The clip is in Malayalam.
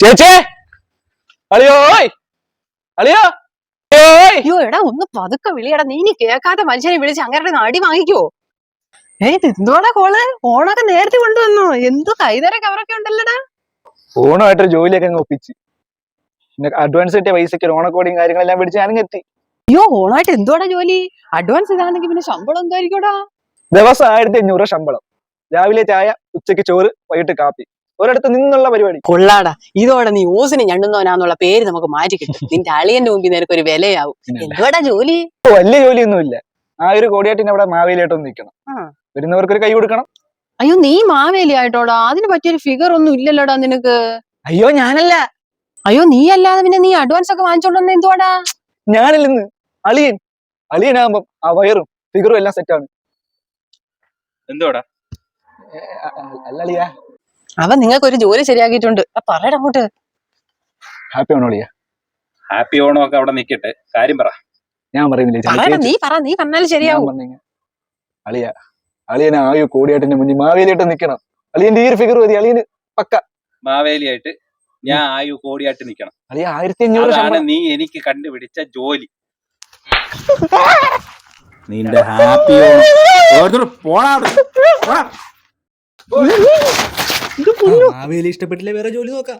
ചേച്ചേ അളിയോയ് അളിയോ അയ്യോ എടാ ഒന്ന് പതുക്കെ വിളിയടാ. നീ ഇനി കേൾക്കാത്ത മനുഷ്യനെ വിളിച്ച് അങ്ങനെ അടി വാങ്ങിക്കോ. എന്തോടാ കോള്? ഓണൊക്കെ നേരത്തെ കൊണ്ടുവന്നോ? എന്തു കൈതര കവറൊക്കെ ഉണ്ടല്ലോടാ. ഓണമായിട്ടൊരു ജോലിയൊക്കെ അങ്ങ് ഒപ്പിച്ച് പിന്നെ അഡ്വാൻസ് കിട്ടിയ പൈസക്ക് ഓണക്കോടിയും കാര്യങ്ങളെല്ലാം പിടിച്ച് ഞാനും എത്തി. അയ്യോ ഓണായിട്ട് എന്തോടാ ജോലി? അഡ്വാൻസ് ഇതാണെങ്കിൽ പിന്നെ ശമ്പളം എന്തായിരിക്കോടാ? ദിവസം 1500 ശമ്പളം. രാവിലെ ചായ, ഉച്ചയ്ക്ക് ചോറ്, വൈകിട്ട് കാപ്പി. ഒരിടത്ത് നിന്നുള്ള പരിപാടി. കൊള്ളാടാ. ഇതോടെ നീ ഓസിന് ഞണ്ടുന്നവനാന്നുള്ള പേര് നമുക്ക് മാറ്റി കിട്ടും. നിന്റെ അളിയന്റെ മുമ്പിൽ നിനക്ക് ഒരു വിലയാവും. എന്തോടാ ജോലി? വലിയ ജോലിയൊന്നുമില്ല. ആ ഒരു കോടിയാട്ടിന് അവിടെ മാവേലിയായിട്ടൊന്ന് നിൽക്കണം. വരുന്നവർക്കൊരു കൈ കൊടുക്കണം. അയ്യോ നീ മാവേലി ആയിട്ടോടാ? അതിന് പറ്റിയൊരു ഫിഗർ ഒന്നും ഇല്ലല്ലോടാ നിനക്ക്. അയ്യോ ഞാനല്ല. അയ്യോ നീ അല്ലാതെ പിന്നെ നീ അഡ്വാൻസ് ഒക്കെ വാങ്ങിച്ചോണ്ടെന്ന് എന്തുവാടാ? ഞാനില്ലെന്ന് അളിയനാകുമ്പം ആ വയറും ഫിഗറും എല്ലാം സെറ്റാണ്. എന്തോടാ? അല്ല അളിയാ, അവൻ നിങ്ങൾക്ക് ഒരു ജോലി ശരിയാക്കിയിട്ടുണ്ട്. പറയടാ അങ്ങോട്ട്. ഹാപ്പി ആണോ അളിയാ? ഹാപ്പി ഓണം ഒക്കെ അവിടെ നിക്കട്ടെ, കാര്യം പറ. ഞാൻ പറയുന്നില്ലേ നീ പറഞ്ഞാലും ശരിയാവും. അളിയനെ ആയോ കോടിയാട്ടിന്റെ മുന്നിൽ മാവേലിയായിട്ട് നിക്കണം. അളിയന്റെ ഈ ഒരു ഫിഗർ മതി അളിയന് പക്ക. മാവേലിയായിട്ട് ഞാൻ ആയു കോടിയായിട്ട് നിക്കണം. അളിയ 1500 നീ എനിക്ക് കണ്ടുപിടിച്ച ജോലി. നിന്റെ ഹാപ്പി മാവേലി ഇഷ്ടപ്പെട്ടില്ലേ വേറെ ജോലി നോക്കാം.